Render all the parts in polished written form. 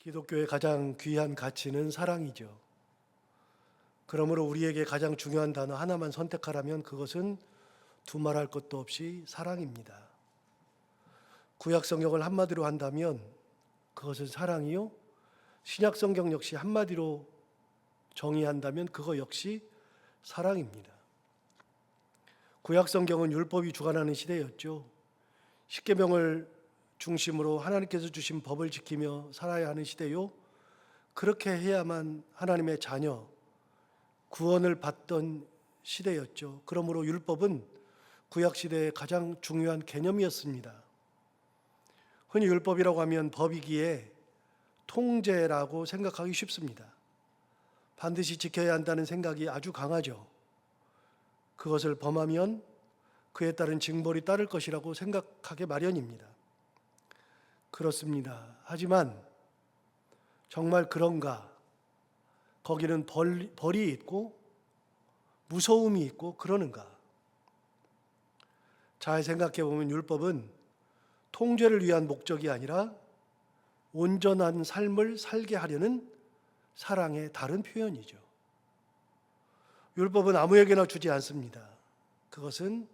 기독교의 가장 귀한 가치는 사랑이죠. 그러므로 우리에게 가장 중요한 단어 하나만 선택하라면 그것은 두말할 것도 없이 사랑입니다. 구약 성경을 한마디로 한다면 그것은 사랑이요. 신약 성경 역시 한마디로 정의한다면 그거 역시 사랑입니다. 구약 성경은 율법이 주관하는 시대였죠. 십계명을 중심으로 하나님께서 주신 법을 지키며 살아야 하는 시대요. 그렇게 해야만 하나님의 자녀, 구원을 받던 시대였죠. 그러므로 율법은 구약 시대의 가장 중요한 개념이었습니다. 흔히 율법이라고 하면 법이기에 통제라고 생각하기 쉽습니다. 반드시 지켜야 한다는 생각이 아주 강하죠. 그것을 범하면 그에 따른 징벌이 따를 것이라고 생각하기 마련입니다. 그렇습니다. 하지만 정말 그런가? 거기는 벌이 있고 무서움이 있고 그러는가? 잘 생각해 보면 율법은 통제를 위한 목적이 아니라 온전한 삶을 살게 하려는 사랑의 다른 표현이죠. 율법은 아무에게나 주지 않습니다. 그것은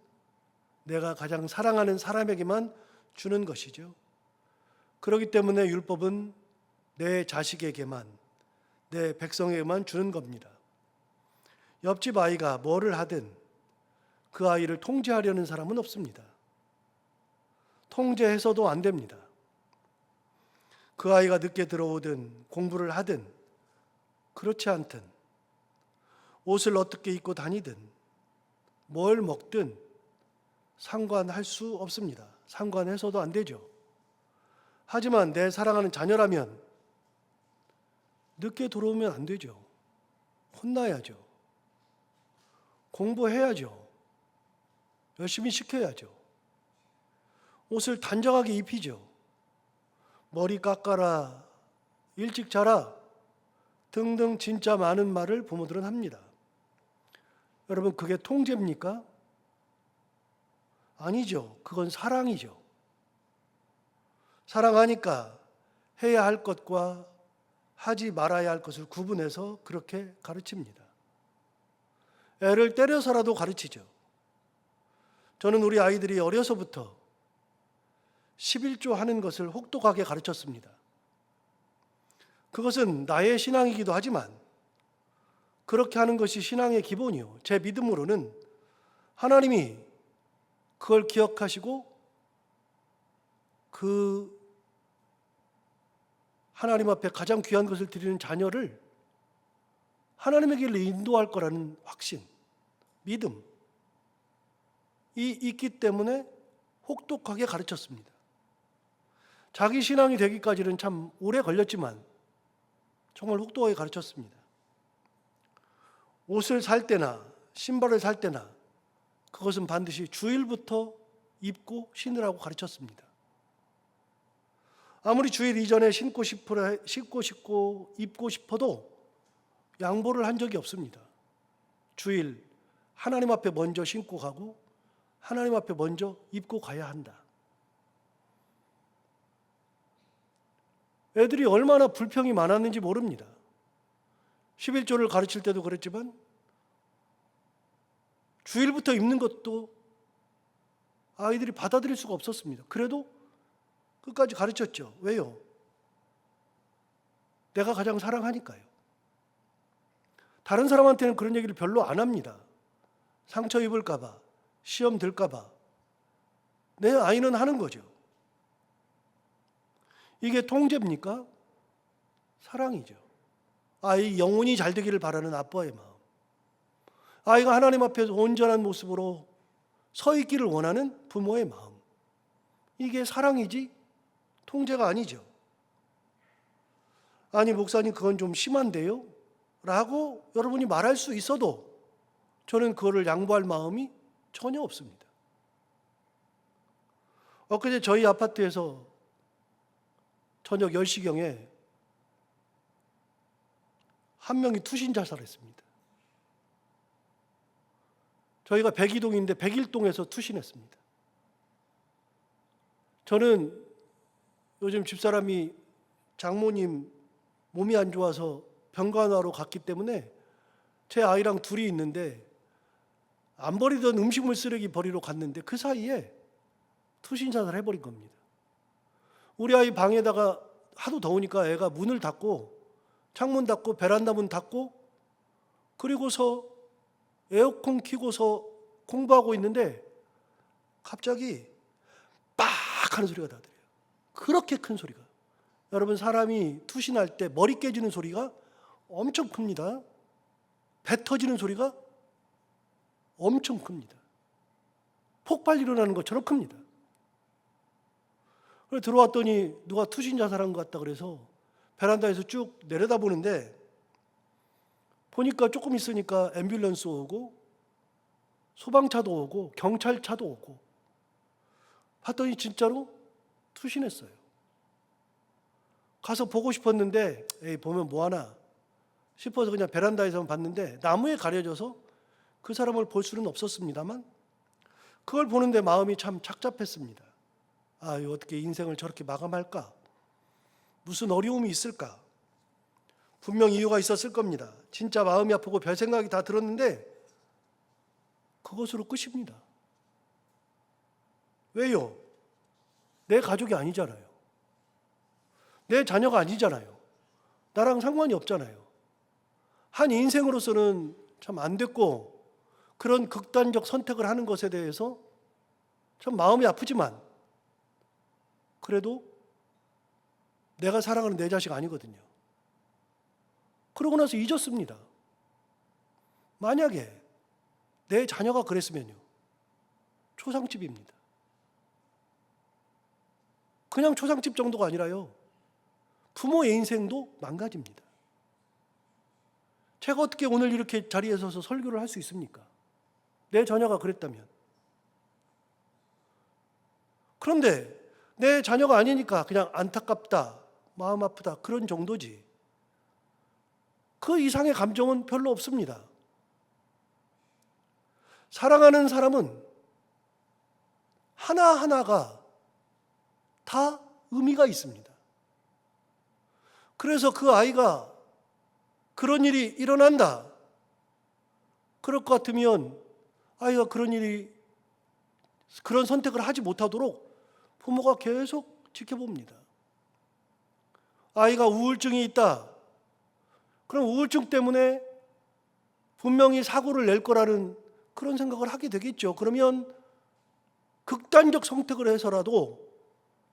내가 가장 사랑하는 사람에게만 주는 것이죠. 그렇기 때문에 율법은 내 자식에게만, 내 백성에게만 주는 겁니다. 옆집 아이가 뭐를 하든 그 아이를 통제하려는 사람은 없습니다. 통제해서도 안 됩니다. 그 아이가 늦게 들어오든 공부를 하든 그렇지 않든 옷을 어떻게 입고 다니든 뭘 먹든 상관할 수 없습니다. 상관해서도 안 되죠. 하지만 내 사랑하는 자녀라면 늦게 들어오면 안 되죠. 혼나야죠. 공부해야죠. 열심히 시켜야죠. 옷을 단정하게 입히죠. 머리 깎아라, 일찍 자라 등등 진짜 많은 말을 부모들은 합니다. 여러분, 그게 통제입니까? 아니죠. 그건 사랑이죠. 사랑하니까 해야 할 것과 하지 말아야 할 것을 구분해서 그렇게 가르칩니다. 애를 때려서라도 가르치죠. 저는 우리 아이들이 어려서부터 11조 하는 것을 혹독하게 가르쳤습니다. 그것은 나의 신앙이기도 하지만 그렇게 하는 것이 신앙의 기본이요. 제 믿음으로는 하나님이 그걸 기억하시고 그 하나님 앞에 가장 귀한 것을 드리는 자녀를 하나님의 길로 인도할 거라는 확신, 믿음이 있기 때문에 혹독하게 가르쳤습니다. 자기 신앙이 되기까지는 참 오래 걸렸지만 정말 혹독하게 가르쳤습니다. 옷을 살 때나 신발을 살 때나 그것은 반드시 주일부터 입고 신으라고 가르쳤습니다. 아무리 주일 이전에 신고 입고 싶어도 양보를 한 적이 없습니다. 주일 하나님 앞에 먼저 신고 가고 하나님 앞에 먼저 입고 가야 한다. 애들이 얼마나 불평이 많았는지 모릅니다. 11조를 가르칠 때도 그랬지만 주일부터 입는 것도 아이들이 받아들일 수가 없었습니다. 그래도 끝까지 가르쳤죠. 왜요? 내가 가장 사랑하니까요. 다른 사람한테는 그런 얘기를 별로 안 합니다. 상처 입을까 봐, 시험 들까 봐. 내 아이는 하는 거죠. 이게 통제입니까? 사랑이죠. 아이 영혼이 잘 되기를 바라는 아빠의 마음. 아이가 하나님 앞에서 온전한 모습으로 서 있기를 원하는 부모의 마음. 이게 사랑이지 통제가 아니죠. 아니 목사님 그건 좀 심한데요? 라고 여러분이 말할 수 있어도 저는 그거를 양보할 마음이 전혀 없습니다. 엊그제 저희 아파트에서 저녁 10시경에 한 명이 투신 자살했습니다. 저희가 102동인데 101동에서 투신했습니다. 저는 요즘 집사람이 장모님 몸이 안 좋아서 병간호하러 갔기 때문에 제 아이랑 둘이 있는데 안 버리던 음식물 쓰레기 버리러 갔는데 그 사이에 투신자살 해버린 겁니다. 우리 아이 방에다가 하도 더우니까 애가 문을 닫고 창문 닫고 베란다 문 닫고 그리고서 에어컨 켜고서 공부하고 있는데 갑자기 빡 하는 소리가 나더래요. 그렇게 큰 소리가. 여러분, 사람이 투신할 때 머리 깨지는 소리가 엄청 큽니다. 배 터지는 소리가 엄청 큽니다. 폭발 일어나는 것처럼 큽니다. 그래서 들어왔더니 누가 투신 자살한 것 같다 그래서 베란다에서 쭉 내려다보는데 보니까 조금 있으니까 앰뷸런스 오고 소방차도 오고 경찰차도 오고 봤더니 진짜로 투신했어요. 가서 보고 싶었는데 에이, 보면 뭐하나 싶어서 그냥 베란다에서만 봤는데 나무에 가려져서 그 사람을 볼 수는 없었습니다만 그걸 보는데 마음이 참 착잡했습니다. 아, 어떻게 인생을 저렇게 마감할까? 무슨 어려움이 있을까? 분명 이유가 있었을 겁니다. 진짜 마음이 아프고 별 생각이 다 들었는데 그것으로 끝입니다. 왜요? 내 가족이 아니잖아요. 내 자녀가 아니잖아요. 나랑 상관이 없잖아요. 한 인생으로서는 참 안 됐고 그런 극단적 선택을 하는 것에 대해서 참 마음이 아프지만 그래도 내가 사랑하는 내 자식 아니거든요. 그러고 나서 잊었습니다. 만약에 내 자녀가 그랬으면요. 초상집입니다. 그냥 초상집 정도가 아니라요. 부모의 인생도 망가집니다. 제가 어떻게 오늘 이렇게 자리에 서서 설교를 할 수 있습니까? 내 자녀가 그랬다면. 그런데 내 자녀가 아니니까 그냥 안타깝다, 마음 아프다 그런 정도지. 그 이상의 감정은 별로 없습니다. 사랑하는 사람은 하나하나가 다 의미가 있습니다. 그래서 그 아이가 그런 일이 일어난다. 그럴 것 같으면 아이가 그런 선택을 하지 못하도록 부모가 계속 지켜봅니다. 아이가 우울증이 있다. 그럼 우울증 때문에 분명히 사고를 낼 거라는 그런 생각을 하게 되겠죠. 그러면 극단적 선택을 해서라도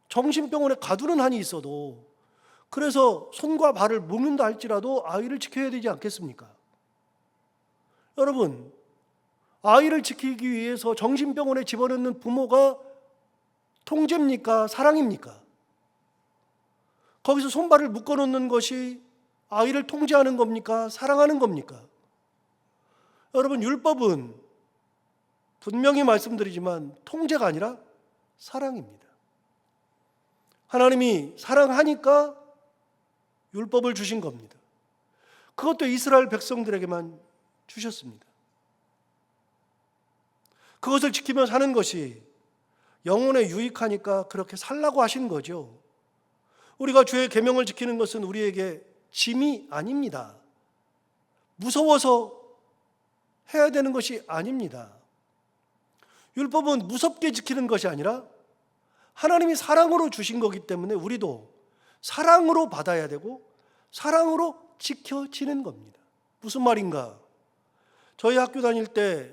정신병원에 가두는 한이 있어도 그래서 손과 발을 묶는다 할지라도 아이를 지켜야 되지 않겠습니까? 여러분, 아이를 지키기 위해서 정신병원에 집어넣는 부모가 통제입니까? 사랑입니까? 거기서 손발을 묶어놓는 것이 아이를 통제하는 겁니까? 사랑하는 겁니까? 여러분, 율법은 분명히 말씀드리지만 통제가 아니라 사랑입니다. 하나님이 사랑하니까 율법을 주신 겁니다. 그것도 이스라엘 백성들에게만 주셨습니다. 그것을 지키며 사는 것이 영혼에 유익하니까 그렇게 살라고 하신 거죠. 우리가 주의 계명을 지키는 것은 우리에게 짐이 아닙니다. 무서워서 해야 되는 것이 아닙니다. 율법은 무섭게 지키는 것이 아니라 하나님이 사랑으로 주신 거기 때문에 우리도 사랑으로 받아야 되고 사랑으로 지켜지는 겁니다. 무슨 말인가? 저희 학교 다닐 때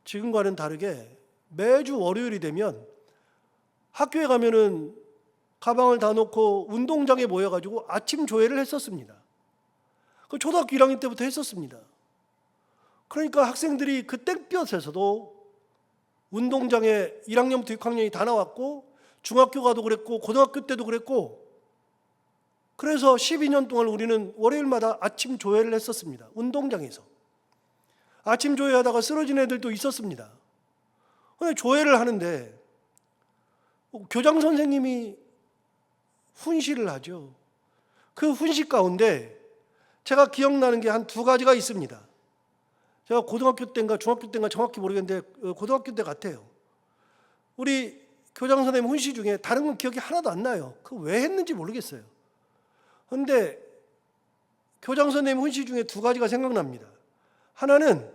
지금과는 다르게 매주 월요일이 되면 학교에 가면은 가방을 다 놓고 운동장에 모여가지고 아침 조회를 했었습니다. 그 초등학교 1학년 때부터 했었습니다. 그러니까 학생들이 그 땡볕에서도 운동장에 1학년부터 6학년이 다 나왔고 중학교 가도 그랬고 고등학교 때도 그랬고 그래서 12년 동안 우리는 월요일마다 아침 조회를 했었습니다. 운동장에서. 아침 조회하다가 쓰러진 애들도 있었습니다. 근데 조회를 하는데 교장 선생님이 훈시를 하죠. 그 훈시 가운데 제가 기억나는 게 한 두 가지가 있습니다. 제가 고등학교 때인가 중학교 때인가 정확히 모르겠는데 고등학교 때 같아요. 우리 교장 선생님 훈시 중에 다른 건 기억이 하나도 안 나요. 그 왜 했는지 모르겠어요. 그런데 교장 선생님 훈시 중에 두 가지가 생각납니다. 하나는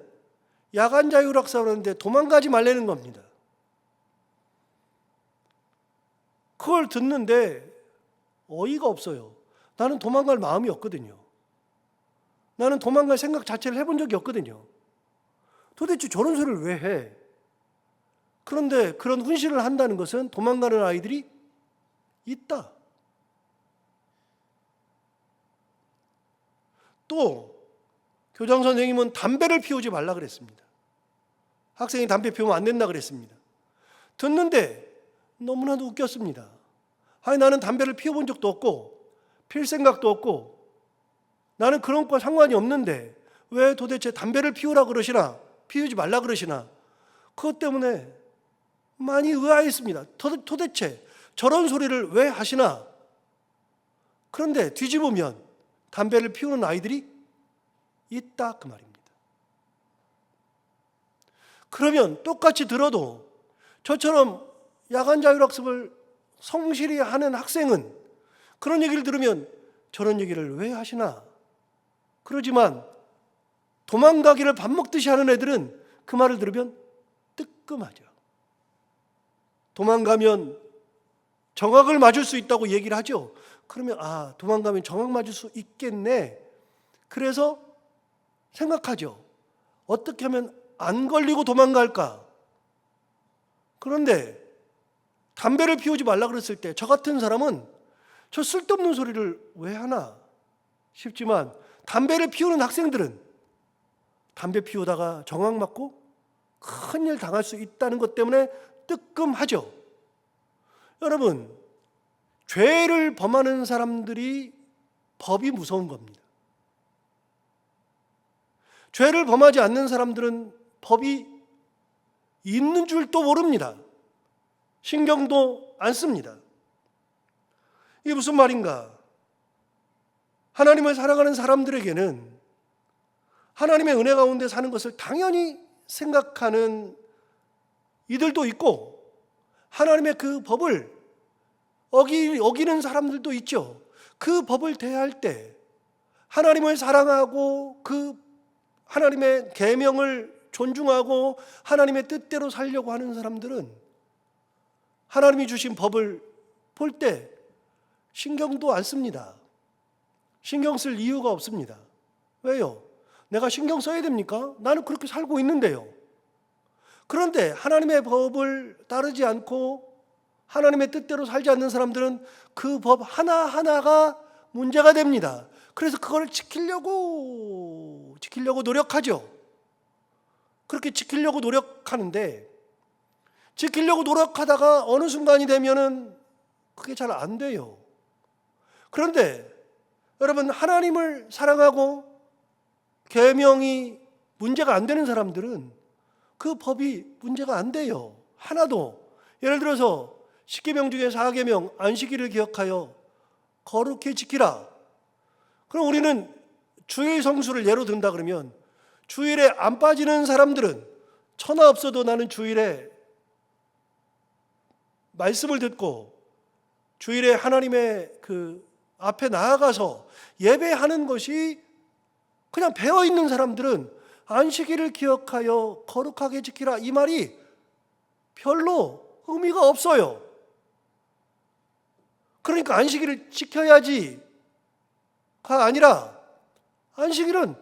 야간 자율학습을 하는데 도망가지 말라는 겁니다. 그걸 듣는데 어이가 없어요. 나는 도망갈 마음이 없거든요. 나는 도망갈 생각 자체를 해본 적이 없거든요. 도대체 저런 소리를 왜 해? 그런데 그런 훈시를 한다는 것은 도망가는 아이들이 있다. 또 교장 선생님은 담배를 피우지 말라 그랬습니다. 학생이 담배 피우면 안 된다 그랬습니다. 듣는데 너무나도 웃겼습니다. 아니, 나는 담배를 피워본 적도 없고 필 생각도 없고 나는 그런 거 상관이 없는데 왜 도대체 담배를 피우라 그러시나, 피우지 말라 그러시나, 그것 때문에 많이 의아했습니다. 도대체 저런 소리를 왜 하시나. 그런데 뒤집으면 담배를 피우는 아이들이 있다 그 말입니다. 그러면 똑같이 들어도 저처럼 야간 자율학습을 성실히 하는 학생은 그런 얘기를 들으면 저런 얘기를 왜 하시나. 그러지만 도망가기를 밥 먹듯이 하는 애들은 그 말을 들으면 뜨끔하죠. 도망가면 정학을 맞을 수 있다고 얘기를 하죠. 그러면 도망가면 정학 맞을 수 있겠네. 그래서 생각하죠. 어떻게 하면 안 걸리고 도망갈까? 그런데 담배를 피우지 말라 그랬을 때 저 같은 사람은 저 쓸데없는 소리를 왜 하나 싶지만, 담배를 피우는 학생들은 담배 피우다가 정학 맞고 큰일 당할 수 있다는 것 때문에 뜨끔하죠. 여러분, 죄를 범하는 사람들이 법이 무서운 겁니다. 죄를 범하지 않는 사람들은 법이 있는 줄도 모릅니다. 신경도 안 씁니다. 이게 무슨 말인가? 하나님을 사랑하는 사람들에게는 하나님의 은혜 가운데 사는 것을 당연히 생각하는 이들도 있고, 하나님의 그 법을 어기는 사람들도 있죠. 그 법을 대할 때 하나님을 사랑하고 그 하나님의 계명을 존중하고 하나님의 뜻대로 살려고 하는 사람들은 하나님이 주신 법을 볼 때 신경도 안 씁니다. 신경 쓸 이유가 없습니다. 왜요? 내가 신경 써야 됩니까? 나는 그렇게 살고 있는데요. 그런데 하나님의 법을 따르지 않고 하나님의 뜻대로 살지 않는 사람들은 그 법 하나하나가 문제가 됩니다. 그래서 그걸 지키려고 노력하죠. 그렇게 지키려고 노력하는데, 지키려고 노력하다가 어느 순간이 되면은 그게 잘 안 돼요. 그런데 여러분, 하나님을 사랑하고 계명이 문제가 안 되는 사람들은 그 법이 문제가 안 돼요. 하나도. 예를 들어서 10계명 중에 4계명 안식일을 기억하여 거룩히 지키라. 그럼 우리는 주일 성수를 예로 든다 그러면 주일에 안 빠지는 사람들은 천하 없어도 나는 주일에 말씀을 듣고 주일에 하나님의 그 앞에 나아가서 예배하는 것이 그냥 배어 있는 사람들은 안식일을 기억하여 거룩하게 지키라, 이 말이 별로 의미가 없어요. 그러니까 안식일을 지켜야지가 아니라 안식일은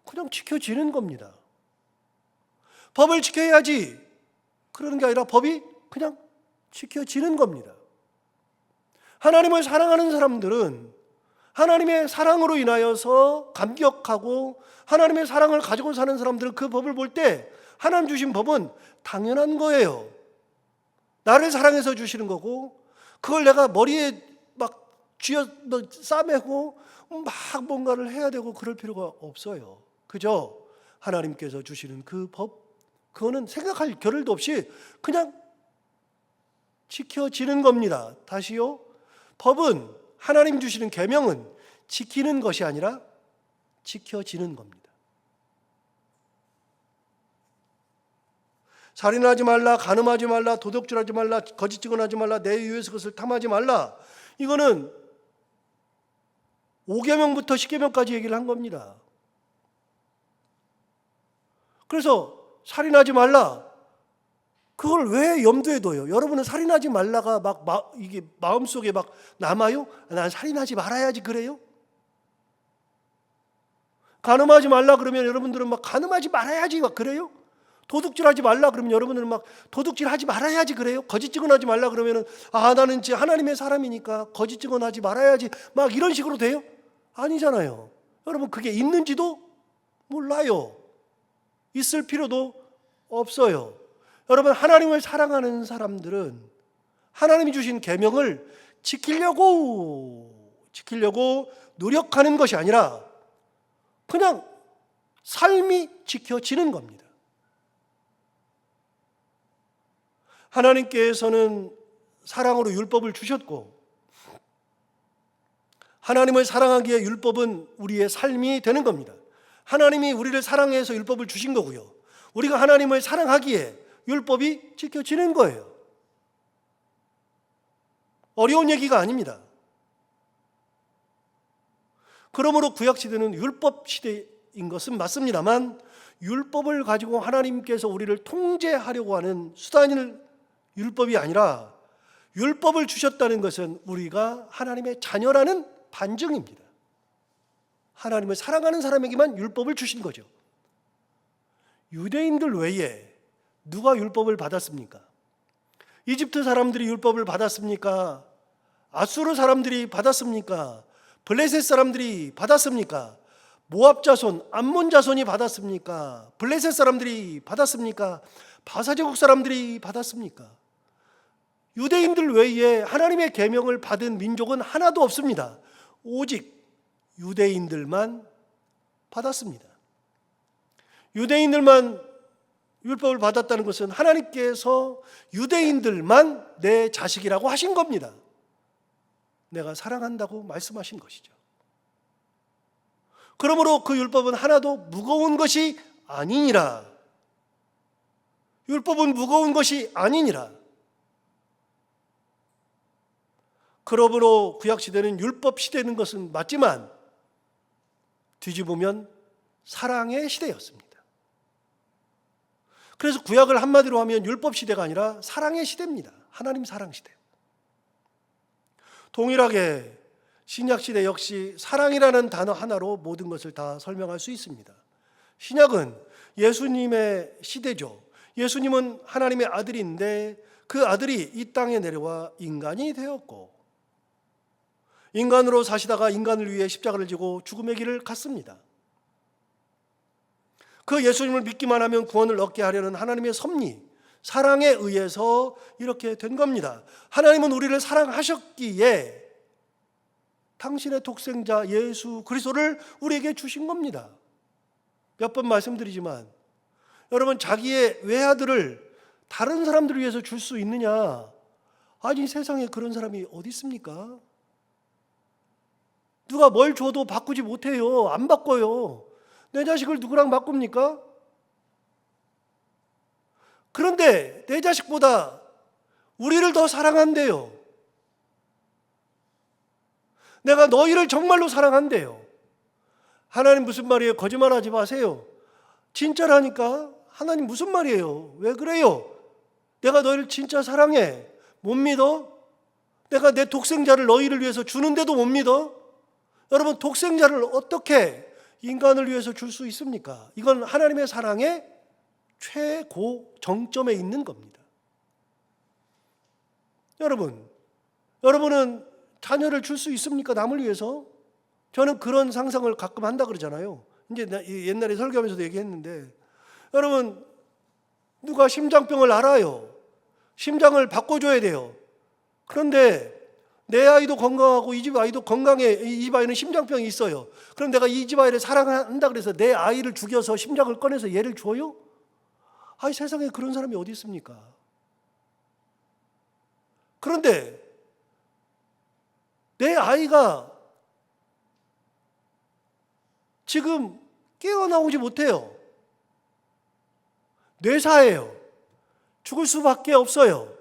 그냥 지켜지는 겁니다. 법을 지켜야지 그러는 게 아니라 법이 그냥 지켜지는 겁니다. 하나님을 사랑하는 사람들은 하나님의 사랑으로 인하여서 감격하고 하나님의 사랑을 가지고 사는 사람들은 그 법을 볼 때 하나님 주신 법은 당연한 거예요. 나를 사랑해서 주시는 거고, 그걸 내가 머리에 막 싸매고 막 뭔가를 해야 되고 그럴 필요가 없어요. 그저 하나님께서 주시는 그 법, 그거는 생각할 겨를도 없이 그냥 지켜지는 겁니다. 다시요, 법은, 하나님 주시는 계명은 지키는 것이 아니라 지켜지는 겁니다. 살인하지 말라, 간음하지 말라, 도둑질하지 말라, 거짓 증언하지 말라, 내 이웃의 것을 탐하지 말라. 이거는 5계명부터 10계명까지 얘기를 한 겁니다. 그래서 살인하지 말라. 그걸 왜 염두에 둬요? 여러분은 살인하지 말라가 이게 마음속에 막 남아요? 난 살인하지 말아야지 그래요? 간음하지 말라 그러면 여러분들은 막 간음하지 말아야지 막 그래요? 도둑질하지 말라 그러면 여러분들은 막 도둑질하지 말아야지 그래요? 거짓 증언하지 말라 그러면은 나는 이제 하나님의 사람이니까 거짓 증언하지 말아야지 막 이런 식으로 돼요? 아니잖아요. 여러분 그게 있는지도 몰라요. 있을 필요도 없어요. 여러분 하나님을 사랑하는 사람들은 하나님이 주신 계명을 지키려고 노력하는 것이 아니라 그냥 삶이 지켜지는 겁니다. 하나님께서는 사랑으로 율법을 주셨고 하나님을 사랑하기에 율법은 우리의 삶이 되는 겁니다. 하나님이 우리를 사랑해서 율법을 주신 거고요. 우리가 하나님을 사랑하기에 율법이 지켜지는 거예요. 어려운 얘기가 아닙니다. 그러므로 구약시대는 율법 시대인 것은 맞습니다만 율법을 가지고 하나님께서 우리를 통제하려고 하는 수단일 율법이 아니라 율법을 주셨다는 것은 우리가 하나님의 자녀라는 반증입니다. 하나님을 사랑하는 사람에게만 율법을 주신 거죠. 유대인들 외에 누가 율법을 받았습니까? 이집트 사람들이 율법을 받았습니까? 아수르 사람들이 받았습니까? 블레셋 사람들이 받았습니까? 모압 자손, 암몬 자손이 받았습니까? 블레셋 사람들이 받았습니까? 바사제국 사람들이 받았습니까? 유대인들 외에 하나님의 계명을 받은 민족은 하나도 없습니다. 오직 유대인들만 받았습니다. 유대인들만 율법을 받았다는 것은 하나님께서 유대인들만 내 자식이라고 하신 겁니다. 내가 사랑한다고 말씀하신 것이죠. 그러므로 그 율법은 하나도 무거운 것이 아니니라. 율법은 무거운 것이 아니니라. 그러므로 구약시대는 율법 시대인 것은 맞지만 뒤집으면 사랑의 시대였습니다. 그래서 구약을 한마디로 하면 율법 시대가 아니라 사랑의 시대입니다. 하나님 사랑 시대. 동일하게 신약 시대 역시 사랑이라는 단어 하나로 모든 것을 다 설명할 수 있습니다. 신약은 예수님의 시대죠. 예수님은 하나님의 아들인데 그 아들이 이 땅에 내려와 인간이 되었고 인간으로 사시다가 인간을 위해 십자가를 지고 죽음의 길을 갔습니다. 그 예수님을 믿기만 하면 구원을 얻게 하려는 하나님의 섭리, 사랑에 의해서 이렇게 된 겁니다. 하나님은 우리를 사랑하셨기에 당신의 독생자 예수 그리스도를 우리에게 주신 겁니다. 몇 번 말씀드리지만 여러분 자기의 외아들을 다른 사람들을 위해서 줄 수 있느냐? 아니 세상에 그런 사람이 어디 있습니까? 누가 뭘 줘도 바꾸지 못해요. 안 바꿔요. 내 자식을 누구랑 바꿉니까? 그런데 내 자식보다 우리를 더 사랑한대요. 내가 너희를 정말로 사랑한대요. 하나님 무슨 말이에요? 거짓말하지 마세요. 진짜라니까. 하나님 무슨 말이에요? 왜 그래요? 내가 너희를 진짜 사랑해. 못 믿어? 내가 내 독생자를 너희를 위해서 주는데도 못 믿어? 여러분 독생자를 어떻게 인간을 위해서 줄 수 있습니까? 이건 하나님의 사랑의 최고 정점에 있는 겁니다. 여러분은 자녀를 줄 수 있습니까? 남을 위해서? 저는 그런 상상을 가끔 한다 그러잖아요. 이제 옛날에 설교하면서도 얘기했는데 여러분 누가 심장병을 앓아요. 심장을 바꿔줘야 돼요. 그런데 내 아이도 건강하고 이 집 아이도 건강해. 이 집 아이는 심장병이 있어요. 그럼 내가 이 집 아이를 사랑한다 그래서 내 아이를 죽여서 심장을 꺼내서 얘를 줘요? 아이 세상에 그런 사람이 어디 있습니까? 그런데 내 아이가 지금 깨어나오지 못해요. 뇌사예요. 죽을 수밖에 없어요.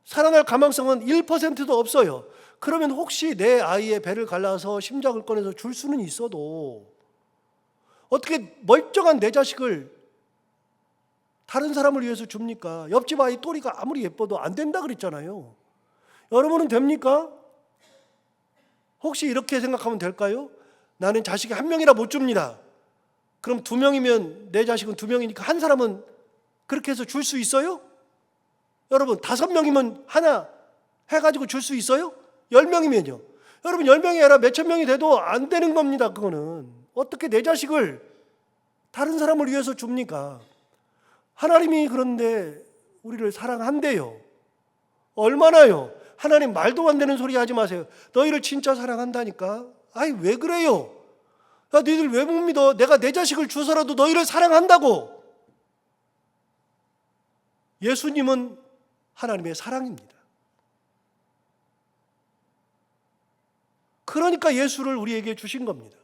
살아날 가망성은 1%도 없어요. 그러면 혹시 내 아이의 배를 갈라서 심장을 꺼내서 줄 수는 있어도 어떻게 멀쩡한 내 자식을 다른 사람을 위해서 줍니까? 옆집 아이 또리가 아무리 예뻐도 안 된다 그랬잖아요. 여러분은 됩니까? 혹시 이렇게 생각하면 될까요? 나는 자식이 한 명이라 못 줍니다. 그럼 2명이면 내 자식은 2명이니까 한 사람은 그렇게 해서 줄 수 있어요? 여러분 5명이면 하나 해가지고 줄 수 있어요? 10명이면요. 여러분 10명이 아니라 몇천 명이 돼도 안 되는 겁니다. 그거는 어떻게 내 자식을 다른 사람을 위해서 줍니까? 하나님이 그런데 우리를 사랑한대요. 얼마나요? 하나님 말도 안 되는 소리 하지 마세요. 너희를 진짜 사랑한다니까. 아이 왜 그래요? 야, 너희들 왜 못 믿어? 내가 내 자식을 주서라도 너희를 사랑한다고. 예수님은 하나님의 사랑입니다. 그러니까 예수를 우리에게 주신 겁니다.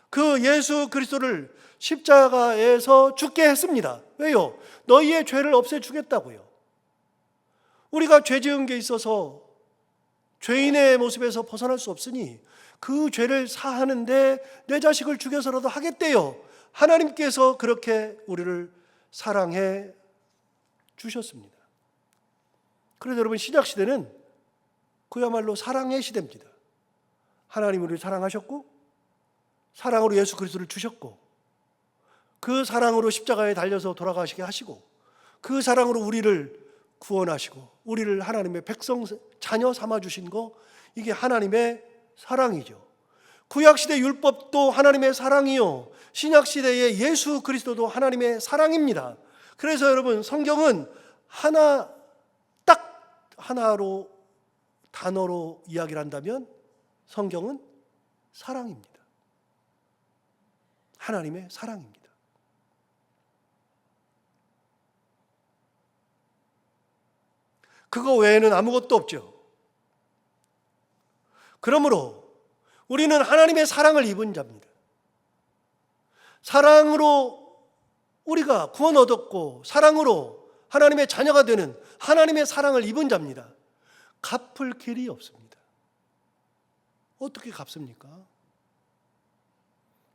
그 예수 그리스도를 십자가에서 죽게 했습니다. 왜요? 너희의 죄를 없애주겠다고요. 우리가 죄 지은 게 있어서 죄인의 모습에서 벗어날 수 없으니 그 죄를 사하는데 내 자식을 죽여서라도 하겠대요. 하나님께서 그렇게 우리를 사랑해 주셨습니다. 그래서 여러분 신약시대는 그야말로 사랑의 시대입니다. 하나님 우리를 사랑하셨고 사랑으로 예수 그리스도를 주셨고 그 사랑으로 십자가에 달려서 돌아가시게 하시고 그 사랑으로 우리를 구원하시고 우리를 하나님의 백성 자녀 삼아 주신 거, 이게 하나님의 사랑이죠. 구약시대 율법도 하나님의 사랑이요, 신약시대의 예수 그리스도도 하나님의 사랑입니다. 그래서 여러분 성경은 딱 하나로 단어로 이야기를 한다면 성경은 사랑입니다. 하나님의 사랑입니다. 그거 외에는 아무것도 없죠. 그러므로 우리는 하나님의 사랑을 입은 자입니다. 사랑으로 우리가 구원 얻었고 사랑으로 하나님의 자녀가 되는 하나님의 사랑을 입은 자입니다. 갚을 길이 없습니다. 어떻게 갚습니까?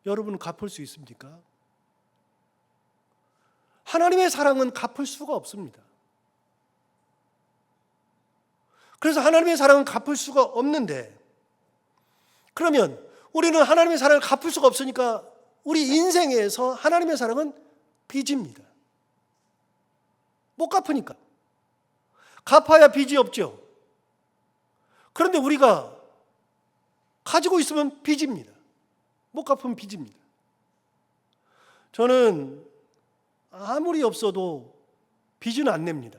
여러분 갚을 수 있습니까? 하나님의 사랑은 갚을 수가 없습니다. 그래서 하나님의 사랑은 갚을 수가 없는데, 그러면 우리는 하나님의 사랑을 갚을 수가 없으니까 우리 인생에서 하나님의 사랑은 빚입니다. 못 갚으니까. 갚아야 빚이 없죠. 그런데 우리가 가지고 있으면 빚입니다. 못 갚으면 빚입니다. 저는 아무리 없어도 빚은 안 냅니다.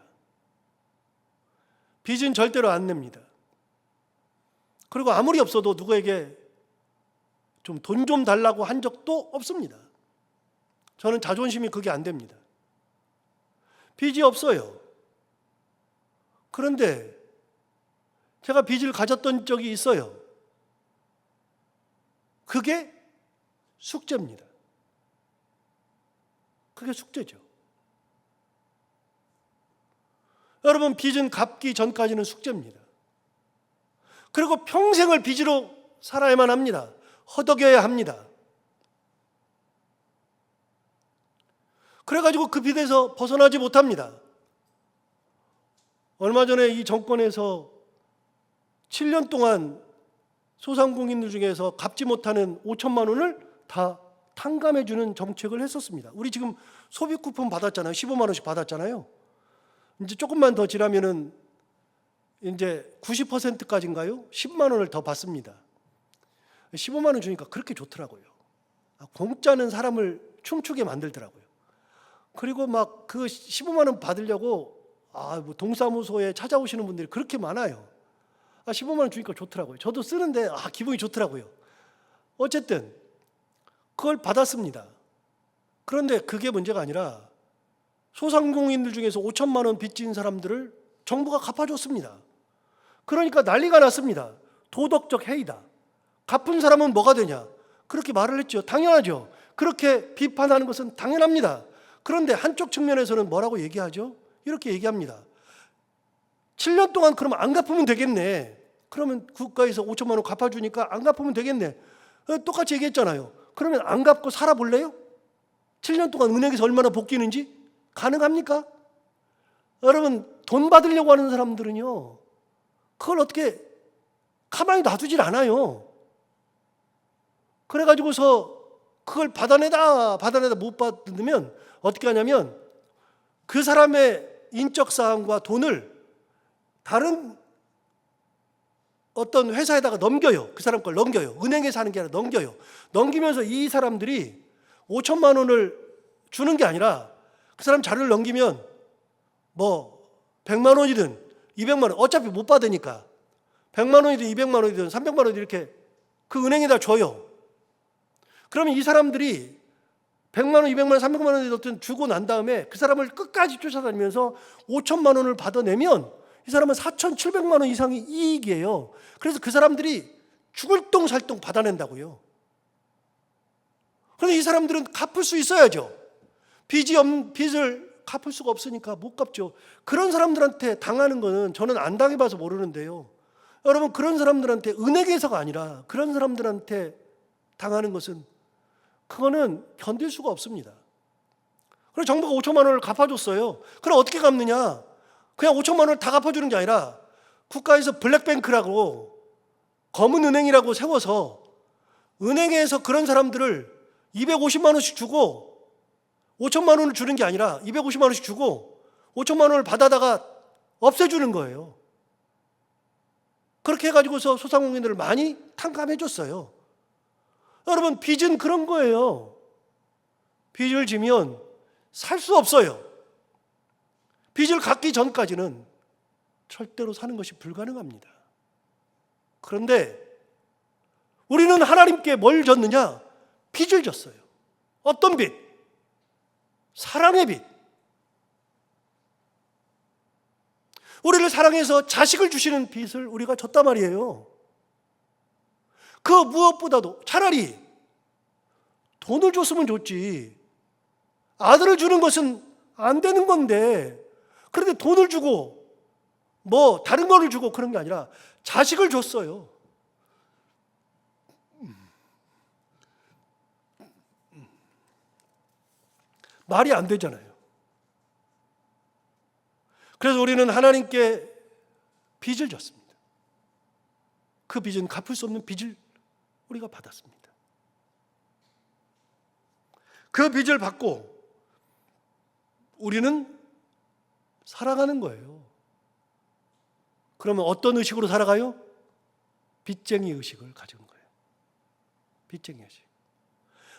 빚은 절대로 안 냅니다. 그리고 아무리 없어도 누구에게 좀 돈 좀 달라고 한 적도 없습니다. 저는 자존심이 그게 안 됩니다. 빚이 없어요. 그런데 제가 빚을 가졌던 적이 있어요. 그게 숙제입니다. 그게 숙제죠. 여러분 빚은 갚기 전까지는 숙제입니다. 그리고 평생을 빚으로 살아야만 합니다. 허덕여야 합니다. 그래가지고 그 빚에서 벗어나지 못합니다. 얼마 전에 이 정권에서 7년 동안 소상공인들 중에서 갚지 못하는 5천만 원을 다 탕감해주는 정책을 했었습니다. 우리 지금 소비 쿠폰 받았잖아요. 15만 원씩 받았잖아요. 이제 조금만 더 지나면은 이제 90%까지인가요? 10만 원을 더 받습니다. 15만 원 주니까 그렇게 좋더라고요. 공짜는 사람을 춤추게 만들더라고요. 그리고 막 그 15만 원 받으려고 뭐 동사무소에 찾아오시는 분들이 그렇게 많아요. 15만 원 주니까 좋더라고요. 저도 쓰는데 기분이 좋더라고요. 어쨌든 그걸 받았습니다. 그런데 그게 문제가 아니라 소상공인들 중에서 5천만 원 빚진 사람들을 정부가 갚아줬습니다. 그러니까 난리가 났습니다. 도덕적 해이다. 갚은 사람은 뭐가 되냐? 그렇게 말을 했죠. 당연하죠. 그렇게 비판하는 것은 당연합니다. 그런데 한쪽 측면에서는 뭐라고 얘기하죠? 이렇게 얘기합니다. 7년 동안 그러면 안 갚으면 되겠네. 그러면 국가에서 5천만 원 갚아주니까 안 갚으면 되겠네. 똑같이 얘기했잖아요. 그러면 안 갚고 살아볼래요? 7년 동안 은행에서 얼마나 복귀는지? 가능합니까? 여러분, 돈 받으려고 하는 사람들은요, 그걸 어떻게 가만히 놔두질 않아요. 그래가지고서 그걸 받아내다 못 받으면 어떻게 하냐면 그 사람의 인적 사항과 돈을 다른 어떤 회사에다가 넘겨요. 그 사람 걸 넘겨요. 은행에서 하는 게 아니라 넘겨요. 넘기면서 이 사람들이 5천만 원을 주는 게 아니라 그 사람 자료를 넘기면 뭐 100만 원이든 200만 원 어차피 못 받으니까 100만 원이든 200만 원이든 300만 원이든 이렇게 그 은행에다 줘요. 그러면 이 사람들이 100만 원, 200만 원, 300만 원이 어떤 주고 난 다음에 그 사람을 끝까지 쫓아다니면서 5천만 원을 받아내면 이 사람은 4,700만 원 이상이 이익이에요. 그래서 그 사람들이 죽을 똥살똥 받아낸다고요. 그런데 이 사람들은 갚을 수 있어야죠. 빚을 갚을 수가 없으니까 못 갚죠. 그런 사람들한테 당하는 거는 저는 안 당해봐서 모르는데요. 여러분, 그런 사람들한테 은행에서가 아니라 그런 사람들한테 당하는 것은 그거는 견딜 수가 없습니다. 그래서 정부가 5천만 원을 갚아줬어요. 그럼 어떻게 갚느냐? 그냥 5천만 원을 다 갚아주는 게 아니라 국가에서 블랙뱅크라고 검은 은행이라고 세워서 은행에서 그런 사람들을 250만 원씩 주고 5천만 원을 주는 게 아니라 250만 원씩 주고 5천만 원을 받아다가 없애주는 거예요. 그렇게 해가지고서 소상공인들을 많이 탕감해줬어요. 여러분, 빚은 그런 거예요. 빚을 지면 살 수 없어요. 빚을 갚기 전까지는 절대로 사는 것이 불가능합니다. 그런데 우리는 하나님께 뭘 졌느냐? 빚을 졌어요. 어떤 빚? 사랑의 빚. 우리를 사랑해서 자식을 주시는 빚을 우리가 졌단 말이에요. 그 무엇보다도 차라리 돈을 줬으면 좋지. 아들을 주는 것은 안 되는 건데, 그런데 돈을 주고 뭐 다른 거를 주고 그런 게 아니라 자식을 줬어요. 말이 안 되잖아요. 그래서 우리는 하나님께 빚을 졌습니다. 그 빚은 갚을 수 없는 빚을 우리가 받았습니다. 그 빚을 받고 우리는 살아가는 거예요. 그러면 어떤 의식으로 살아가요? 빚쟁이 의식을 가진 거예요. 빚쟁이 의식.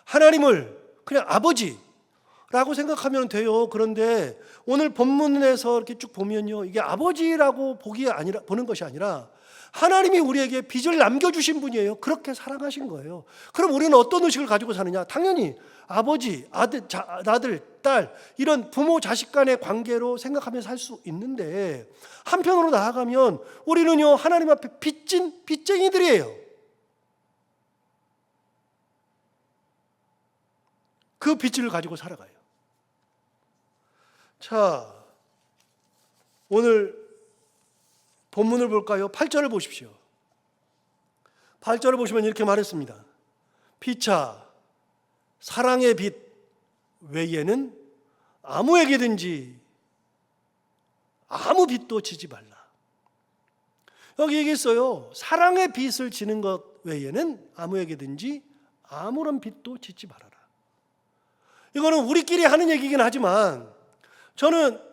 하나님을 그냥 아버지라고 생각하면 돼요. 그런데 오늘 본문에서 이렇게 쭉 보면요, 이게 아버지라고 보는 것이 아니라 하나님이 우리에게 빚을 남겨주신 분이에요. 그렇게 사랑하신 거예요. 그럼 우리는 어떤 의식을 가지고 사느냐? 당연히 아버지, 아들, 딸 이런 부모 자식 간의 관계로 생각하며 살 수 있는데, 한편으로 나아가면 우리는요, 하나님 앞에 빚진 빚쟁이들이에요. 그 빚을 가지고 살아가요. 자, 오늘 본문을 볼까요? 8절을 보십시오. 8절을 보시면 이렇게 말했습니다. 피차 사랑의 빚 외에는 아무에게든지 아무 빚도 지지 말라. 여기 얘기했어요. 사랑의 빚을 지는 것 외에는 아무에게든지 아무런 빚도 짓지 말아라. 이거는 우리끼리 하는 얘기긴 하지만 저는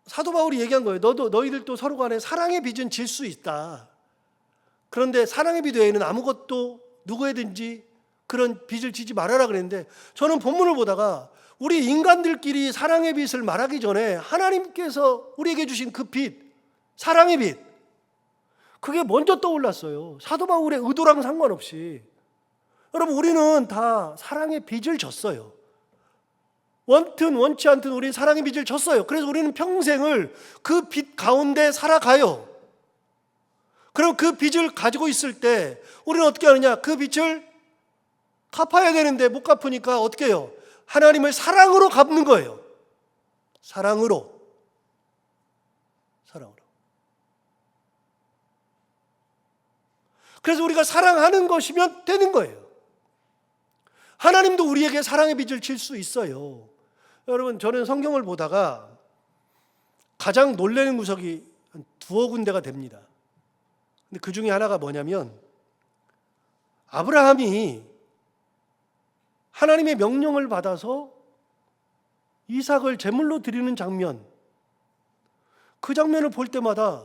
사도 바울이 얘기한 거예요. 너희들도 서로 간에 사랑의 빚은 질 수 있다. 그런데 사랑의 빚 외에는 아무것도 누구에든지 그런 빚을 지지 말아라 그랬는데, 저는 본문을 보다가 우리 인간들끼리 사랑의 빚을 말하기 전에 하나님께서 우리에게 주신 그 빚, 사랑의 빚, 그게 먼저 떠올랐어요. 사도 바울의 의도랑 상관없이. 여러분, 우리는 다 사랑의 빚을 졌어요. 원튼 원치 않든 우리는 사랑의 빚을 졌어요. 그래서 우리는 평생을 그 빚 가운데 살아가요. 그럼 그 빚을 가지고 있을 때 우리는 어떻게 하느냐? 그 빚을 갚아야 되는데 못 갚으니까 어떻게 해요? 하나님을 사랑으로 갚는 거예요. 사랑으로. 그래서 우리가 사랑하는 것이면 되는 거예요. 하나님도 우리에게 사랑의 빚을 질 수 있어요. 여러분, 저는 성경을 보다가 가장 놀라는 구석이 한 두어 군데가 됩니다. 근데 그 중에 하나가 뭐냐면, 아브라함이 하나님의 명령을 받아서 이삭을 제물로 드리는 장면, 그 장면을 볼 때마다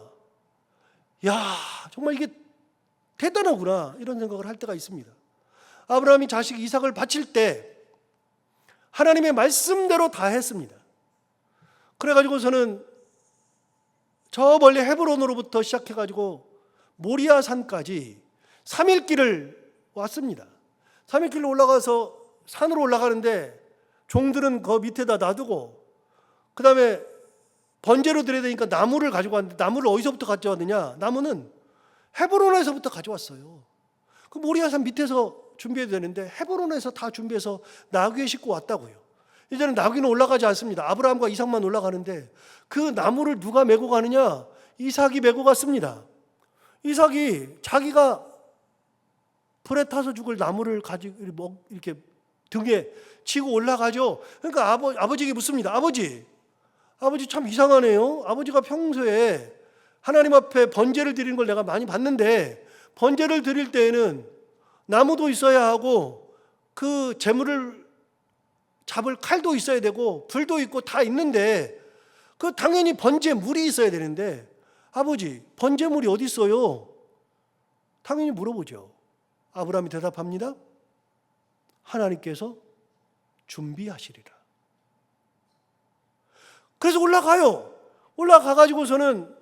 야, 정말 이게 대단하구나 이런 생각을 할 때가 있습니다. 아브라함이 자식 이삭을 바칠 때 하나님의 말씀대로 다 했습니다. 그래가지고서는 저 멀리 헤브론으로부터 시작해가지고 모리아 산까지 3일 길을 왔습니다. 3일 길로 올라가서 산으로 올라가는데 종들은 그 밑에다 놔두고, 그 다음에 번제로 드려야 되니까 나무를 가지고 왔는데, 나무를 어디서부터 가져왔느냐? 나무는 헤브론에서부터 가져왔어요. 그 모리아산 밑에서 준비해야 되는데 헤브론에서 다 준비해서 나귀에 싣고 왔다고요. 이제는 나귀는 올라가지 않습니다. 아브라함과 이삭만 올라가는데 그 나무를 누가 메고 가느냐? 이삭이 메고 갔습니다. 이삭이 자기가 불에 타서 죽을 나무를 가지고 이렇게 등에 지고 올라가죠. 그러니까 아버지에게 묻습니다. 아버지 참 이상하네요. 아버지가 평소에 하나님 앞에 번제를 드리는 걸 내가 많이 봤는데, 번제를 드릴 때에는 나무도 있어야 하고 그 제물을 잡을 칼도 있어야 되고 불도 있고 다 있는데, 그 당연히 번제물이 있어야 되는데 아버지 번제물이 어디 있어요? 당연히 물어보죠. 아브라함이 대답합니다. 하나님께서 준비하시리라. 그래서 올라가요. 올라가가지고서는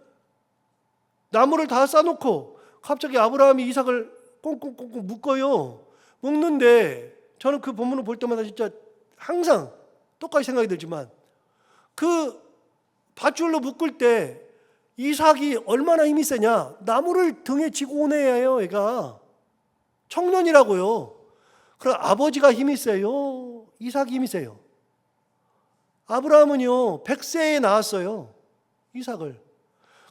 나무를 다 싸놓고 갑자기 아브라함이 이삭을 꽁꽁꽁꽁 묶어요. 묶는데 저는 그 본문을 볼 때마다 진짜 항상 똑같이 생각이 들지만, 그 밧줄로 묶을 때 이삭이 얼마나 힘이 세냐? 나무를 등에 지고 오네요. 얘가 청년이라고요. 그럼 아버지가 힘이 세요? 이삭이 힘이 세요? 아브라함은요 100세에 낳았어요, 이삭을.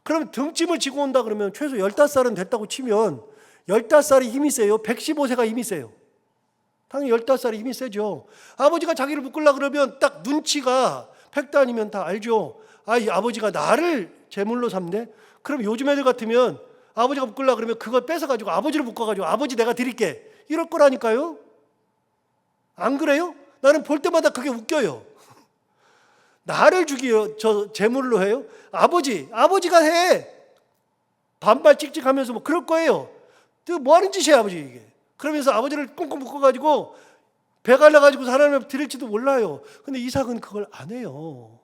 그럼 등짐을 지고 온다 그러면 최소 15살은 됐다고 치면 15살이 힘이 세요? 115세가 힘이 세요? 당연히 15살이 힘이 세죠. 아버지가 자기를 묶으려고 그러면 딱 눈치가 100단이면 다 알죠. 이 아버지가 나를 제물로 삼네? 그럼 요즘 애들 같으면 아버지가 묶으려고 그러면 그걸 뺏어가지고 아버지를 묶어가지고 아버지 내가 드릴게 이럴 거라니까요. 안 그래요? 나는 볼 때마다 그게 웃겨요. 나를 죽이요, 저 제물로 해요? 아버지가 해. 반발 찍찍하면서 뭐 그럴 거예요. 뭐 하는 짓이에요 아버지 이게. 그러면서 아버지를 꽁꽁 묶어가지고 배 갈라가지고 하나님 앞에 드릴지도 몰라요. 근데 이삭은 그걸 안 해요.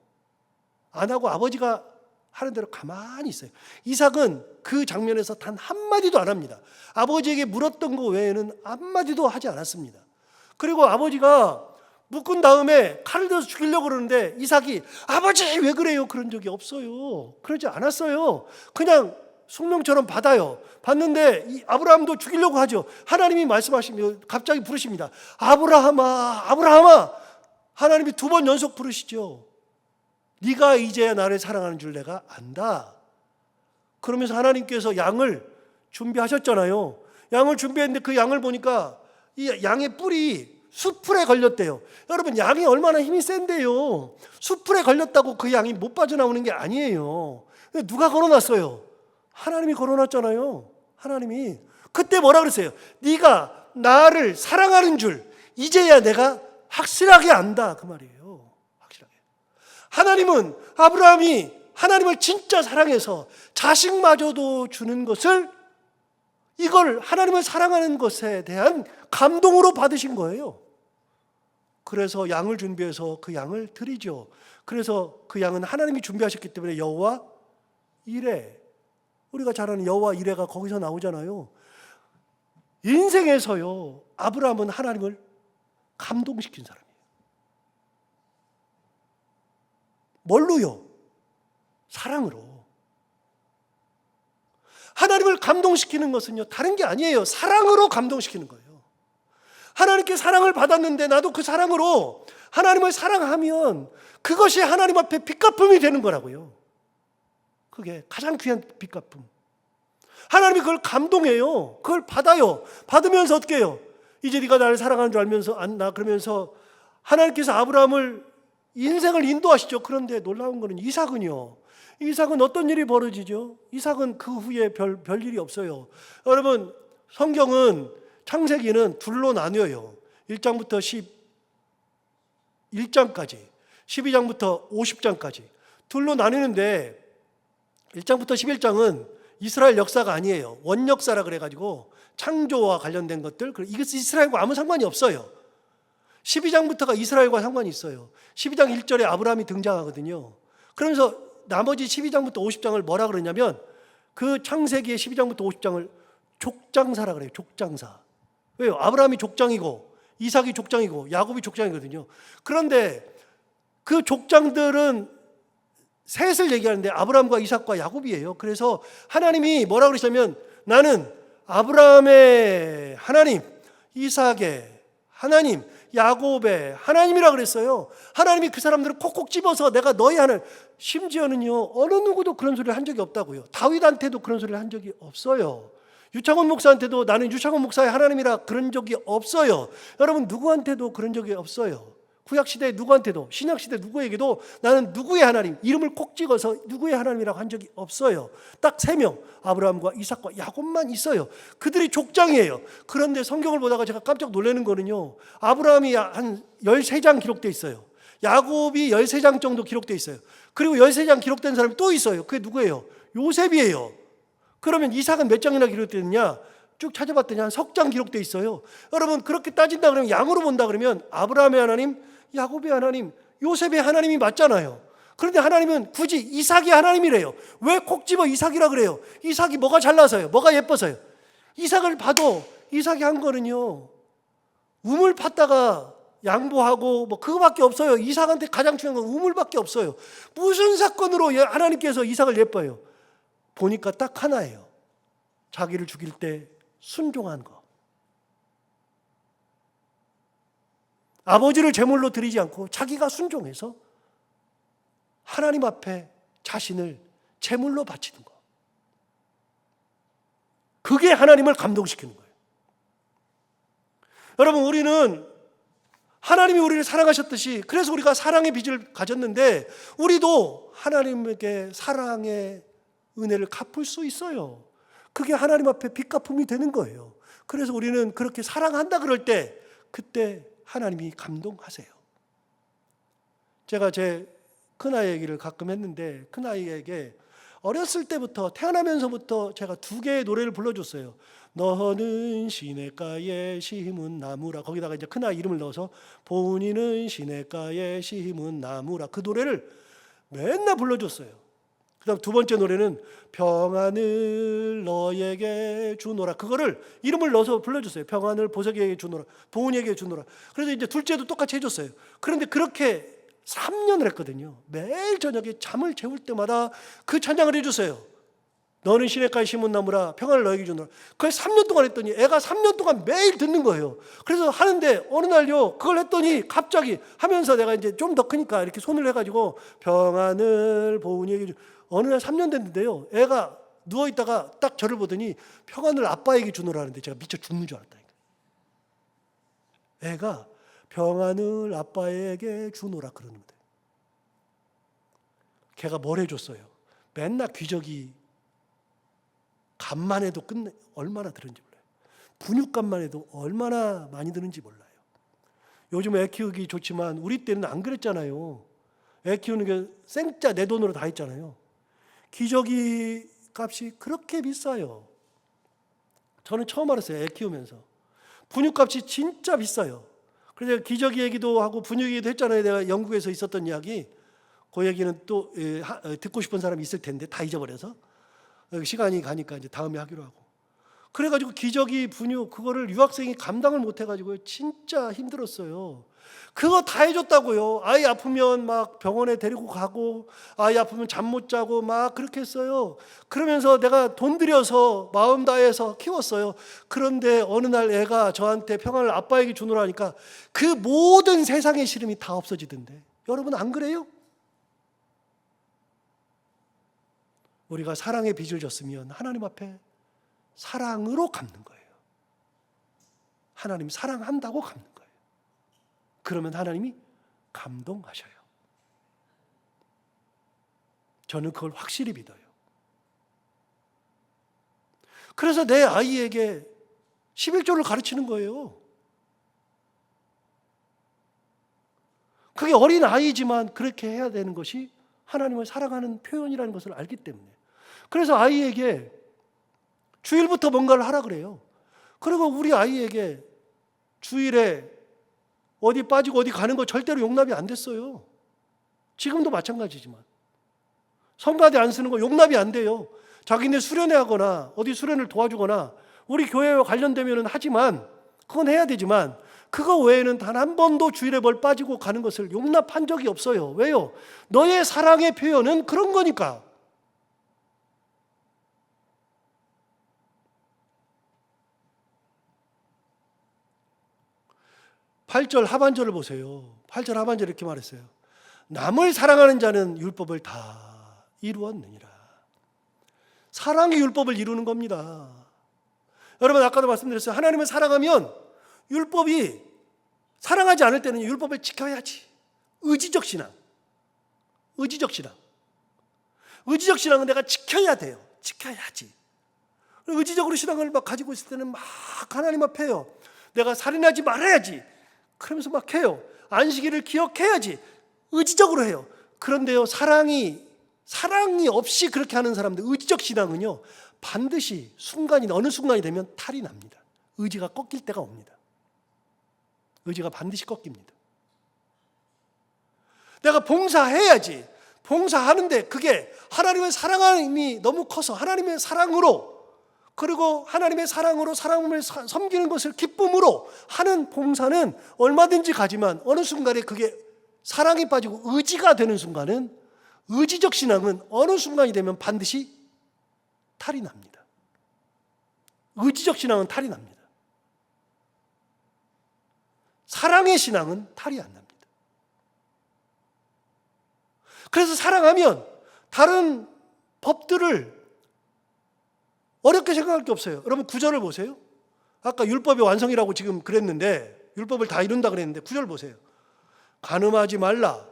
안 하고 아버지가 하는 대로 가만히 있어요. 이삭은 그 장면에서 단 한마디도 안 합니다. 아버지에게 물었던 거 외에는 한마디도 하지 않았습니다. 그리고 아버지가 묶은 다음에 칼을 들어서 죽이려고 그러는데 이삭이 아버지 왜 그래요? 그런 적이 없어요. 그러지 않았어요. 그냥 숙명처럼 받아요. 받는데 이 아브라함도 죽이려고 하죠. 하나님이 말씀하시면 갑자기 부르십니다. 아브라함아. 하나님이 2번 연속 부르시죠. 네가 이제야 나를 사랑하는 줄 내가 안다. 그러면서 하나님께서 양을 준비하셨잖아요. 양을 준비했는데 그 양을 보니까 이 양의 뿔이 수풀에 걸렸대요. 여러분, 양이 얼마나 힘이 센데요. 수풀에 걸렸다고 그 양이 못 빠져나오는 게 아니에요. 누가 걸어놨어요? 하나님이 걸어놨잖아요. 하나님이. 그때 뭐라 그랬어요? 네가 나를 사랑하는 줄 이제야 내가 확실하게 안다, 그 말이에요. 확실하게. 하나님은 아브라함이 하나님을 진짜 사랑해서 자식마저도 주는 것을, 이걸 하나님을 사랑하는 것에 대한 감동으로 받으신 거예요. 그래서 양을 준비해서 그 양을 드리죠. 그래서 그 양은 하나님이 준비하셨기 때문에 여호와 이레, 우리가 잘 아는 여호와 이레가 거기서 나오잖아요. 인생에서요 아브라함은 하나님을 감동시킨 사람이에요. 뭘로요? 사랑으로. 하나님을 감동시키는 것은요 다른 게 아니에요. 사랑으로 감동시키는 거예요. 하나님께 사랑을 받았는데 나도 그 사랑으로 하나님을 사랑하면 그것이 하나님 앞에 빚갚음이 되는 거라고요. 그게 가장 귀한 빚갚음. 하나님이 그걸 감동해요. 그걸 받아요. 받으면서 어떻게 해요? 이제 네가 나를 사랑하는 줄 알면서 안나 그러면서 하나님께서 아브라함을 인생을 인도하시죠. 그런데 놀라운 거는 이삭은요. 이삭은 어떤 일이 벌어지죠? 이삭은 그 후에 별일이 없어요. 여러분, 성경은 창세기는 둘로 나뉘어요. 1장부터 11장까지, 12장부터 50장까지 둘로 나뉘는데 1장부터 11장은 이스라엘 역사가 아니에요. 원역사라 그래가지고 창조와 관련된 것들, 이것은 이스라엘과 아무 상관이 없어요. 12장부터가 이스라엘과 상관이 있어요. 12장 1절에 아브라함이 등장하거든요. 그러면서 나머지 12장부터 50장을 뭐라 그러냐면 그 창세기의 12장부터 50장을 족장사라 그래요. 족장사. 왜요? 아브라함이 족장이고 이삭이 족장이고 야곱이 족장이거든요. 그런데 그 족장들은 셋을 얘기하는데 아브라함과 이삭과 야곱이에요. 그래서 하나님이 뭐라 그러시냐면 나는 아브라함의 하나님, 이삭의 하나님, 야곱의 하나님이라 그랬어요. 하나님이 그 사람들을 콕콕 집어서 내가 너희 하나님, 심지어는요 어느 누구도 그런 소리를 한 적이 없다고요. 다윗한테도 그런 소리를 한 적이 없어요. 유창원 목사한테도 나는 유창원 목사의 하나님이라 그런 적이 없어요. 여러분 누구한테도 그런 적이 없어요. 구약시대 누구한테도, 신약시대 누구에게도 나는 누구의 하나님, 이름을 콕 찍어서 누구의 하나님이라고 한 적이 없어요. 딱 3명, 아브라함과 이삭과 야곱만 있어요. 그들이 족장이에요. 그런데 성경을 보다가 제가 깜짝 놀라는 거는요, 아브라함이 한 13장 기록되어 있어요. 야곱이 13장 정도 기록되어 있어요. 그리고 13장 기록된 사람이 또 있어요. 그게 누구예요? 요셉이에요. 그러면 이삭은 몇 장이나 기록되어 있냐? 쭉 찾아봤더니 한 석 장 기록되어 있어요. 여러분 그렇게 따진다 그러면, 양으로 본다 그러면 아브라함의 하나님, 야곱의 하나님, 요셉의 하나님이 맞잖아요. 그런데 하나님은 굳이 이삭이 하나님이래요. 왜 콕 집어 이삭이라 그래요? 이삭이 뭐가 잘나서요? 뭐가 예뻐서요? 이삭을 봐도 이삭이 한 거는요, 우물 팠다가 양보하고 뭐 그거밖에 없어요. 이삭한테 가장 중요한 건 우물밖에 없어요. 무슨 사건으로 하나님께서 이삭을 예뻐요? 보니까 딱 하나예요. 자기를 죽일 때 순종한 거. 아버지를 제물로 드리지 않고 자기가 순종해서 하나님 앞에 자신을 제물로 바치는 거. 그게 하나님을 감동시키는 거예요. 여러분 우리는 하나님이 우리를 사랑하셨듯이, 그래서 우리가 사랑의 빚을 가졌는데 우리도 하나님에게 사랑의 은혜를 갚을 수 있어요. 그게 하나님 앞에 빚갚음이 되는 거예요. 그래서 우리는 그렇게 사랑한다 그럴 때 그때 하나님이 감동하세요. 제가 제 큰아이 얘기를 가끔 했는데 큰아이에게 어렸을 때부터, 태어나면서부터 제가 2개의 노래를 불러줬어요. 너는 시냇가에 심은 나무라. 거기다가 이제 큰아이 이름을 넣어서 보은이는 시냇가에 심은 나무라. 그 노래를 맨날 불러줬어요. 그 다음 2번째 노래는 평안을 너에게 주노라. 그거를 이름을 넣어서 불러줬어요. 평안을 보석에게 주노라, 보은이에게 주노라. 그래서 이제 둘째도 똑같이 해줬어요. 그런데 그렇게 3년을 했거든요. 매일 저녁에 잠을 재울 때마다 그 찬양을 해줬어요. 너는 시냇가에 심은 나무라, 평안을 너에게 주노라. 그걸 3년 동안 했더니 애가 3년 동안 매일 듣는 거예요. 그래서 하는데 어느 날요 그걸 했더니 갑자기 하면서 내가 이제 좀 더 크니까 이렇게 손을 해가지고 평안을 보은이에게 주노라. 어느 날 3년 됐는데요, 애가 누워있다가 딱 저를 보더니 평안을 아빠에게 주노라는데 제가 미쳐 죽는 줄 알았다니까. 애가 평안을 아빠에게 주노라 그러는 거예요. 걔가 뭘 해줬어요? 맨날 기저귀 값만 해도 얼마나 들은지 몰라요. 분유값만 해도 얼마나 많이 드는지 몰라요. 요즘 애 키우기 좋지만 우리 때는 안 그랬잖아요. 애 키우는 게 생짜 내 돈으로 다 했잖아요. 기저귀 값이 그렇게 비싸요. 저는 처음 알았어요. 애 키우면서. 분유값이 진짜 비싸요. 그래서 기저귀 얘기도 하고 분유 얘기도 했잖아요. 내가 영국에서 있었던 이야기. 그 얘기는 또 듣고 싶은 사람이 있을 텐데 다 잊어버려서 시간이 가니까 이제 다음에 하기로 하고. 그래가지고 기저귀, 분유 그거를 유학생이 감당을 못해가지고 진짜 힘들었어요. 그거 다 해줬다고요. 아이 아프면 막 병원에 데리고 가고, 아이 아프면 잠 못 자고 막 그렇게 했어요. 그러면서 내가 돈 들여서 마음 다해서 키웠어요. 그런데 어느 날 애가 저한테 평안을 아빠에게 주노라 하니까 그 모든 세상의 시름이 다 없어지던데. 여러분 안 그래요? 우리가 사랑의 빚을 졌으면 하나님 앞에 사랑으로 갚는 거예요. 하나님 사랑한다고 갚는 거예요. 그러면 하나님이 감동하셔요. 저는 그걸 확실히 믿어요. 그래서 내 아이에게 11조를 가르치는 거예요. 그게 어린 아이지만 그렇게 해야 되는 것이 하나님을 사랑하는 표현이라는 것을 알기 때문에. 그래서 아이에게 주일부터 뭔가를 하라 그래요. 그리고 우리 아이에게 주일에 어디 빠지고 어디 가는 거 절대로 용납이 안 됐어요. 지금도 마찬가지지만. 성가대 안 쓰는 거 용납이 안 돼요. 자기네 수련회 하거나 어디 수련을 도와주거나 우리 교회와 관련되면 하지만 그건 해야 되지만 그거 외에는 단 한 번도 주일에 뭘 빠지고 가는 것을 용납한 적이 없어요. 왜요? 너의 사랑의 표현은 그런 거니까. 팔절 하반절을 보세요. 8절 하반절에 이렇게 말했어요. 남을 사랑하는 자는 율법을 다 이루었느니라. 사랑이 율법을 이루는 겁니다. 여러분 아까도 말씀드렸어요. 하나님을 사랑하면 율법이 사랑하지 않을 때는 율법을 지켜야지. 의지적 신앙. 의지적 신앙. 의지적 신앙은 내가 지켜야 돼요. 지켜야지. 의지적으로 신앙을 막 가지고 있을 때는 막 하나님 앞에요. 내가 살인하지 말아야지. 그러면서 막 해요. 안식일을 기억해야지. 의지적으로 해요. 그런데요, 사랑이 없이 그렇게 하는 사람들, 의지적 신앙은요, 반드시 어느 순간이 되면 탈이 납니다. 의지가 꺾일 때가 옵니다. 의지가 반드시 꺾입니다. 내가 봉사해야지. 봉사하는데 그게 하나님의 사랑이 너무 커서 하나님의 사랑으로, 그리고 하나님의 사랑으로 사람을 섬기는 것을 기쁨으로 하는 봉사는 얼마든지 가지만 어느 순간에 그게 사랑이 빠지고 의지가 되는 순간은, 의지적 신앙은 어느 순간이 되면 반드시 탈이 납니다. 의지적 신앙은 탈이 납니다. 사랑의 신앙은 탈이 안 납니다. 그래서 사랑하면 다른 법들을 어렵게 생각할 게 없어요. 여러분 9절을 보세요. 아까 율법의 완성이라고 지금 그랬는데, 율법을 다 이룬다 그랬는데 9절 보세요. 간음하지 말라,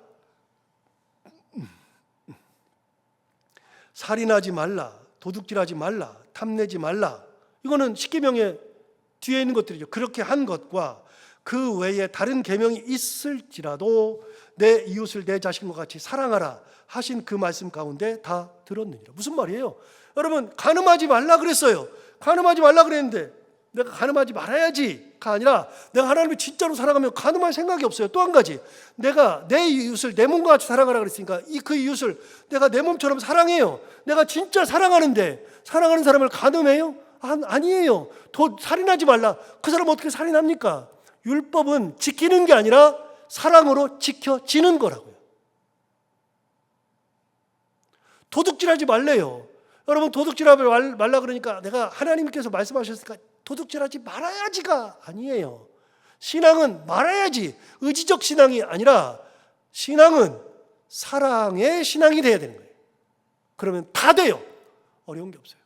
살인하지 말라, 도둑질하지 말라, 탐내지 말라. 이거는 십계명의 뒤에 있는 것들이죠. 그렇게 한 것과 그 외에 다른 계명이 있을지라도 내 이웃을 내 자신과 같이 사랑하라 하신 그 말씀 가운데 다 들었느니라. 무슨 말이에요? 여러분, 간음하지 말라 그랬어요. 간음하지 말라 그랬는데 내가 간음하지 말아야지가 아니라 내가 하나님을 진짜로 사랑하면 간음할 생각이 없어요. 또 한 가지, 내가 내 이웃을 내 몸과 같이 사랑하라 그랬으니까 그 이웃을 내가 내 몸처럼 사랑해요. 내가 진짜 사랑하는데 사랑하는 사람을 간음해요? 아니에요. 살인하지 말라. 그 사람 어떻게 살인합니까? 율법은 지키는 게 아니라 사랑으로 지켜지는 거라고요. 도둑질하지 말래요. 여러분, 도둑질하지 말라 그러니까 내가 하나님께서 말씀하셨으니까 도둑질하지 말아야지가 아니에요. 신앙은 말아야지, 의지적 신앙이 아니라 신앙은 사랑의 신앙이 돼야 되는 거예요. 그러면 다 돼요. 어려운 게 없어요.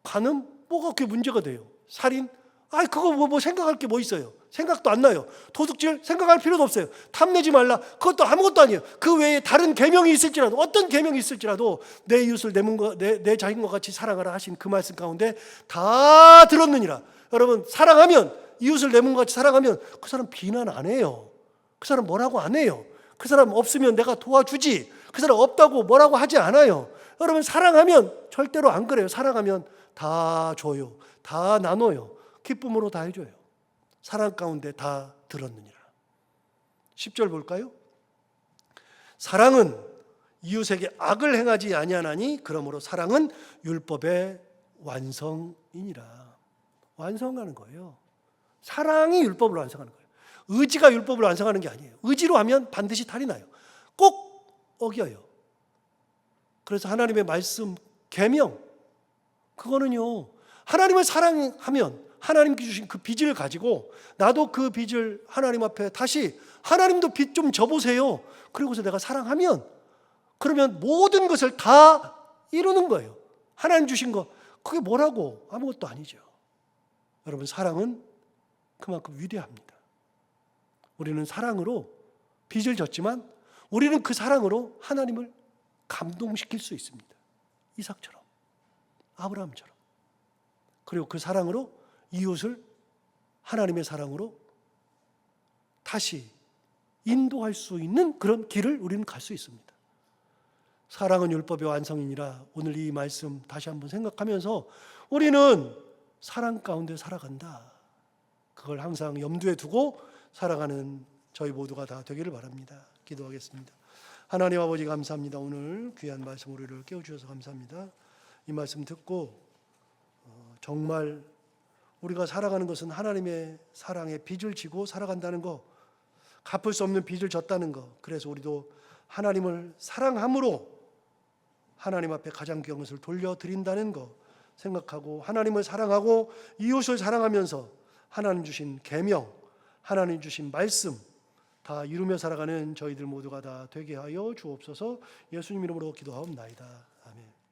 간음? 뭐가 그렇게 문제가 돼요? 살인? 그거 뭐 생각할 게 뭐 있어요? 생각도 안 나요. 도둑질 생각할 필요도 없어요. 탐내지 말라, 그것도 아무것도 아니에요. 그 외에 다른 계명이 있을지라도, 어떤 계명이 있을지라도 내 이웃을 내 자신과 같이 사랑하라 하신 그 말씀 가운데 다 들었느니라. 여러분, 사랑하면, 이웃을 내 몸과 같이 사랑하면 그 사람 비난 안 해요. 그 사람 뭐라고 안 해요. 그 사람 없으면 내가 도와주지, 그 사람 없다고 뭐라고 하지 않아요. 여러분, 사랑하면 절대로 안 그래요. 사랑하면 다 줘요. 다 나눠요. 기쁨으로 다 해줘요. 사랑 가운데 다 들었느니라. 10절 볼까요? 사랑은 이웃에게 악을 행하지 아니하나니 그러므로 사랑은 율법의 완성이니라. 완성하는 거예요. 사랑이 율법을 완성하는 거예요. 의지가 율법을 완성하는 게 아니에요. 의지로 하면 반드시 탈이 나요. 꼭 어겨요. 그래서 하나님의 말씀, 계명, 그거는요, 하나님을 사랑하면 하나님께 주신 그 빚을 가지고 나도 그 빚을 하나님 앞에 다시, 하나님도 빚 좀 져보세요. 그리고서 내가 사랑하면, 그러면 모든 것을 다 이루는 거예요. 하나님 주신 거, 그게 뭐라고? 아무것도 아니죠. 여러분, 사랑은 그만큼 위대합니다. 우리는 사랑으로 빚을 졌지만 우리는 그 사랑으로 하나님을 감동시킬 수 있습니다. 이삭처럼, 아브라함처럼. 그리고 그 사랑으로 이웃을 하나님의 사랑으로 다시 인도할 수 있는 그런 길을 우리는 갈 수 있습니다. 사랑은 율법의 완성이니라. 오늘 이 말씀 다시 한번 생각하면서 우리는 사랑 가운데 살아간다. 그걸 항상 염두에 두고 살아가는 저희 모두가 다 되기를 바랍니다. 기도하겠습니다. 하나님 아버지, 감사합니다. 오늘 귀한 말씀 우리를 깨워주셔서 감사합니다. 이 말씀 듣고 정말 우리가 살아가는 것은 하나님의 사랑에 빚을 지고 살아간다는 거, 갚을 수 없는 빚을 졌다는 거. 그래서 우리도 하나님을 사랑함으로 하나님 앞에 가장 귀한 것을 돌려드린다는 거 생각하고, 하나님을 사랑하고 이웃을 사랑하면서 하나님 주신 계명, 하나님 주신 말씀 다 이루며 살아가는 저희들 모두가 다 되게 하여 주옵소서. 예수님 이름으로 기도하옵나이다. 아멘.